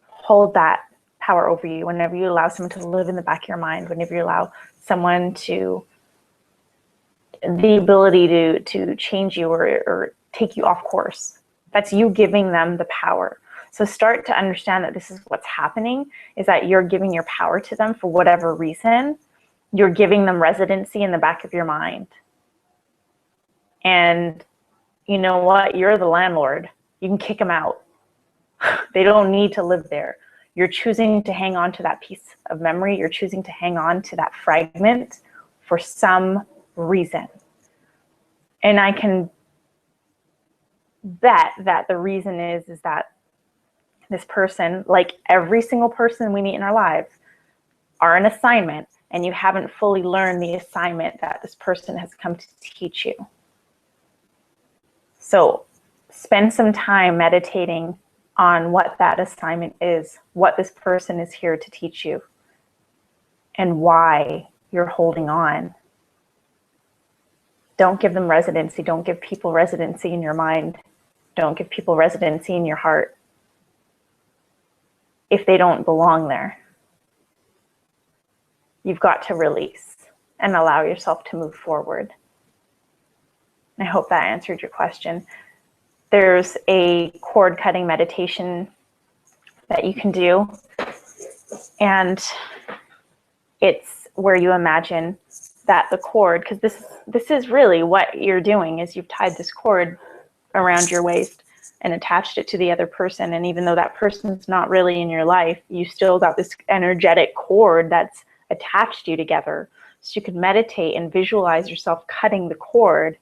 hold that power over you, whenever you allow someone to live in the back of your mind, whenever you allow someone to, the ability to change you or take you off course, that's you giving them the power. So start to understand that this is what's happening, is that you're giving your power to them for whatever reason. You're giving them residency in the back of your mind. And you know what? You're the landlord. You can kick them out. They don't need to live there. You're choosing to hang on to that piece of memory. You're choosing to hang on to that fragment for some reason. And I can bet that the reason is that this person, like every single person we meet in our lives, are an assignment, and you haven't fully learned the assignment that this person has come to teach you. So spend some time meditating on what that assignment is, what this person is here to teach you, and why you're holding on. Don't give them residency. Don't give people residency in your mind. Don't give people residency in your heart if they don't belong there. You've got to release and allow yourself to move forward. I hope that answered your question. There's a cord cutting meditation that you can do, and it's where you imagine that the cord, because this is really what you're doing, is you've tied this cord around your waist and attached it to the other person. And even though that person's not really in your life, you still got this energetic cord that's attached you together. So you can meditate and visualize yourself cutting the cord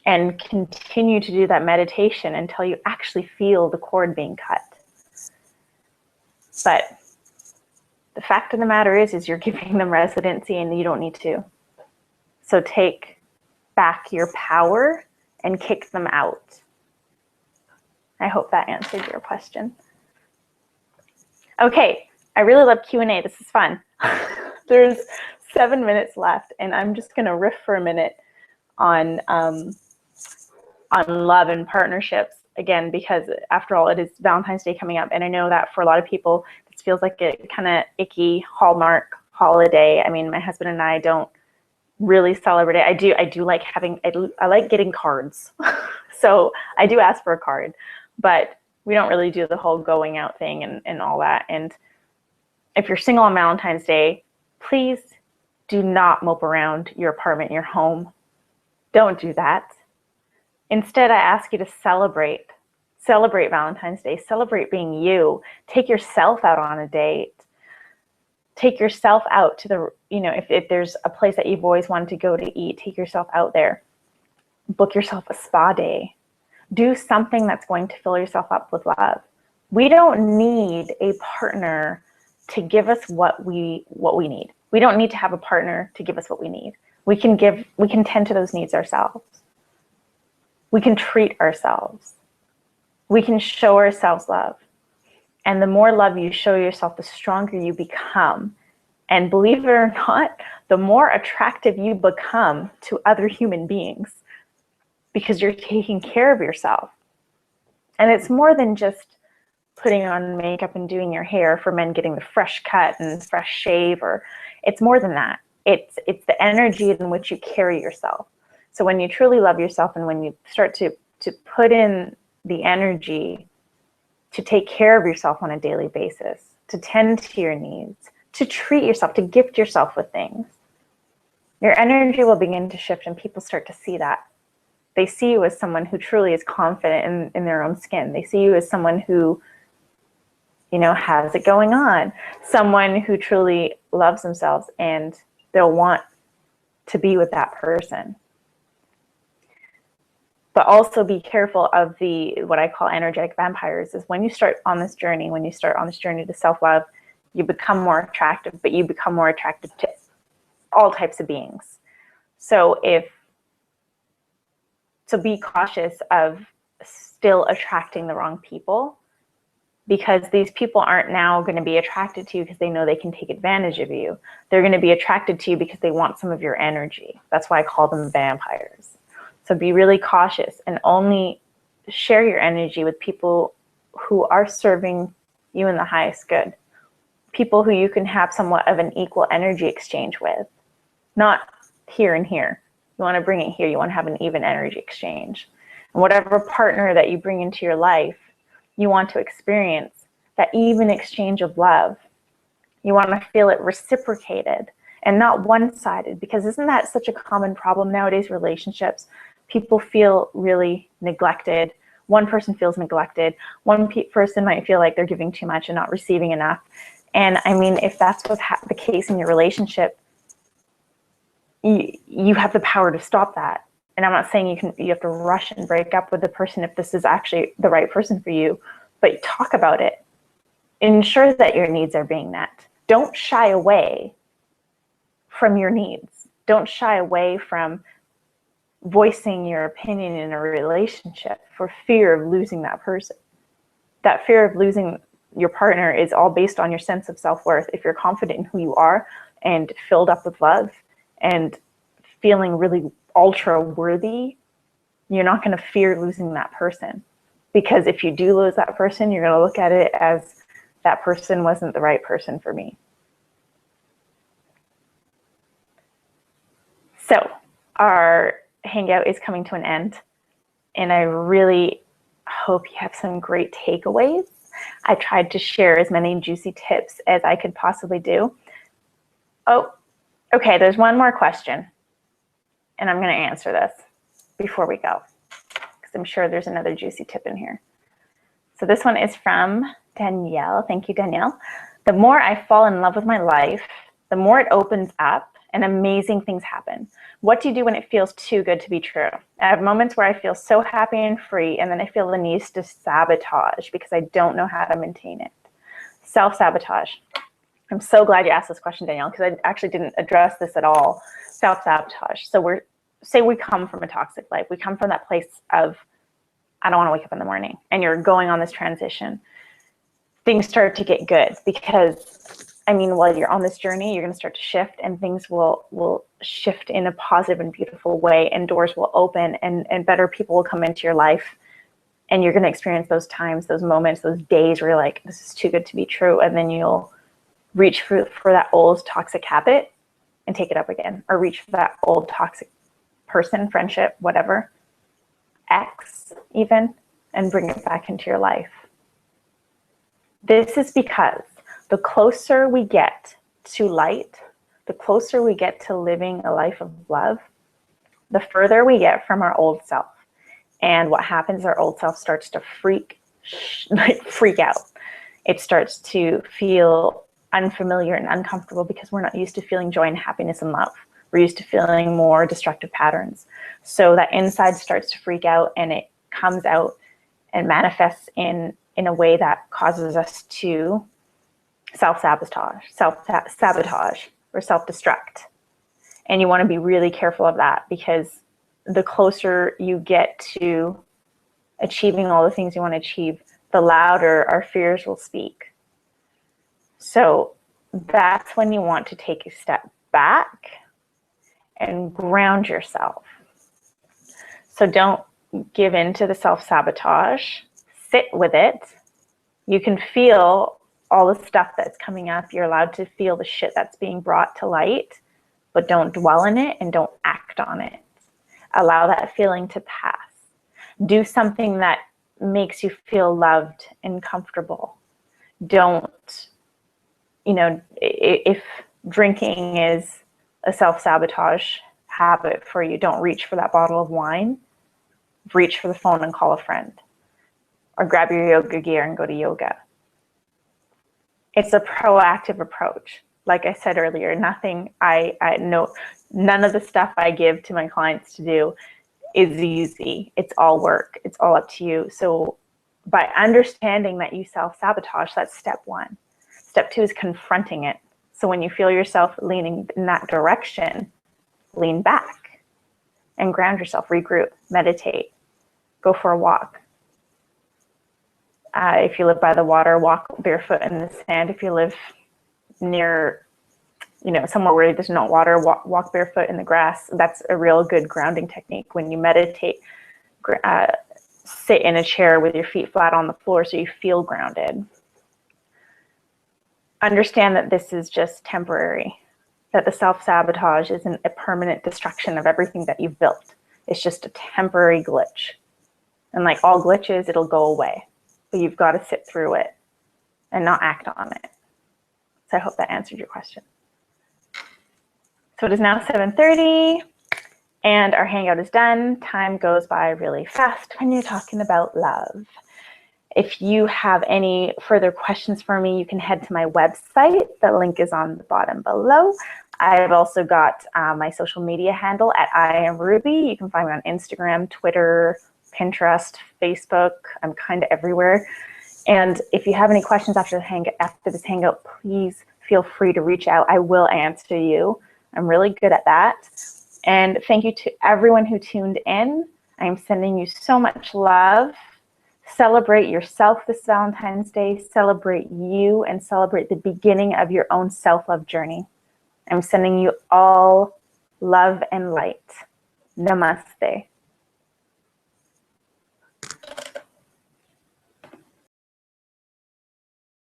and continue to do that meditation until you actually feel the cord being cut. But the fact of the matter is you're giving them residency and you don't need to. So take back your power and kick them out. I hope that answered your question. Okay, I really love Q&A. This is fun. There's 7 minutes left, and I'm just going to riff for a minute on love and partnerships again, because after all, it is Valentine's Day coming up, and I know that for a lot of people, this feels like a kind of icky Hallmark holiday. I mean, my husband and I don't really celebrate it. I do like having, I like getting cards. So I do ask for a card, but we don't really do the whole going out thing and all that. And if you're single on Valentine's Day, please do not mope around your apartment, your home. Don't do that. Instead, I ask you to celebrate Valentine's Day, celebrate being you. Take yourself out on a date. Take yourself out to the, if there's a place that you've always wanted to go to eat, take yourself out there. Book yourself a spa day. Do something that's going to fill yourself up with love. We don't need a partner to give us what we need. We don't need to have a partner to give us what we need. We can tend to those needs ourselves. We can treat ourselves. We can show ourselves love. And the more love you show yourself, the stronger you become. And believe it or not, the more attractive you become to other human beings, because you're taking care of yourself. And it's more than just putting on makeup and doing your hair, for men getting the fresh cut and fresh shave, or it's more than that. It's the energy in which you carry yourself. So when you truly love yourself, and when you start to put in the energy to take care of yourself on a daily basis, to tend to your needs, to treat yourself, to gift yourself with things, your energy will begin to shift, and people start to see that. They see you as someone who truly is confident in their own skin. They see you as someone who, you know, has it going on, someone who truly loves themselves, and they'll want to be with that person. But also be careful of the, what I call energetic vampires, is when you start on this journey, to self-love, you become more attractive, but you become more attractive to all types of beings. So be cautious of still attracting the wrong people, because these people aren't now going to be attracted to you because they know they can take advantage of you. They're going to be attracted to you because they want some of your energy. That's why I call them vampires. So be really cautious and only share your energy with people who are serving you in the highest good. People who you can have somewhat of an equal energy exchange with, not here and here. You want to bring it here. You want to have an even energy exchange. And whatever partner that you bring into your life, you want to experience that even exchange of love. You want to feel it reciprocated and not one-sided, because isn't that such a common problem nowadays, relationships? People feel really neglected. One person feels neglected. One person might feel like they're giving too much and not receiving enough. And I mean, if that's what's the case in your relationship, you have the power to stop that. And I'm not saying you have to rush and break up with the person if this is actually the right person for you, but talk about it. Ensure that your needs are being met. Don't shy away from your needs. Don't shy away from voicing your opinion in a relationship for fear of losing that person. That fear of losing your partner is all based on your sense of self-worth. If you're confident in who you are and filled up with love and feeling really ultra worthy, you're not going to fear losing that person. Because if you do lose that person, you're going to look at it as that person wasn't the right person for me. So our hangout is coming to an end, and I really hope you have some great takeaways. I tried to share as many juicy tips as I could possibly do. Oh, okay, there's one more question, and I'm going to answer this before we go, because I'm sure there's another juicy tip in here. So this one is from Danielle. Thank you, Danielle. The more I fall in love with my life, the more it opens up and amazing things happen. What do you do when it feels too good to be true? I have moments where I feel so happy and free, and then I feel the need to sabotage because I don't know how to maintain it. Self-sabotage. I'm so glad you asked this question, Danielle, because I actually didn't address this at all. Self-sabotage. So say we come from a toxic life. We come from that place of, I don't want to wake up in the morning, and you're going on this transition. Things start to get good because, I mean, while you're on this journey, you're going to start to shift, and things will shift in a positive and beautiful way, and doors will open, and better people will come into your life, and you're going to experience those times, those moments, those days where you're like, this is too good to be true, and then you'll reach for that old toxic habit and take it up again, or reach for that old toxic person, friendship, whatever, ex even, and bring it back into your life. This is because the closer we get to light, the closer we get to living a life of love, the further we get from our old self. And what happens, our old self starts to freak out. It starts to feel unfamiliar and uncomfortable because we're not used to feeling joy and happiness and love. We're used to feeling more destructive patterns. So that inside starts to freak out, and it comes out and manifests in a way that causes us to self-sabotage or self-destruct. And you want to be really careful of that, because the closer you get to achieving all the things you want to achieve, the louder our fears will speak. So that's when you want to take a step back and ground yourself. So don't give in to the self-sabotage. Sit with it. You can feel all the stuff that's coming up. You're allowed to feel the shit that's being brought to light, but don't dwell in it and don't act on it. Allow that feeling to pass. Do something that makes you feel loved and comfortable. Don't, if drinking is a self-sabotage habit for you. Don't reach for that bottle of wine. Reach for the phone and call a friend. Or grab your yoga gear and go to yoga. It's a proactive approach. Like I said earlier, nothing I know, none of the stuff I give to my clients to do is easy. It's all work. It's all up to you. So by understanding that you self-sabotage, that's step one. Step two is confronting it. So when you feel yourself leaning in that direction, lean back and ground yourself, regroup, meditate, go for a walk. If you live by the water, walk barefoot in the sand. If you live near, somewhere where there's no water, walk barefoot in the grass. That's a real good grounding technique. When you meditate, sit in a chair with your feet flat on the floor so you feel grounded. Understand that this is just temporary, that the self-sabotage isn't a permanent destruction of everything that you've built. It's just a temporary glitch. And like all glitches, it'll go away. But you've got to sit through it and not act on it. So I hope that answered your question. So it is now 7:30 and our hangout is done. Time goes by really fast when you're talking about love. If you have any further questions for me, you can head to my website. The link is on the bottom below. I've also got my social media handle at @IamRuby. You can find me on Instagram, Twitter, Pinterest, Facebook. I'm kind of everywhere. And if you have any questions after this hangout, please feel free to reach out. I will answer you. I'm really good at that. And thank you to everyone who tuned in. I'm sending you so much love. Celebrate yourself this Valentine's Day. Celebrate you and celebrate the beginning of your own self-love journey. I'm sending you all love and light. Namaste.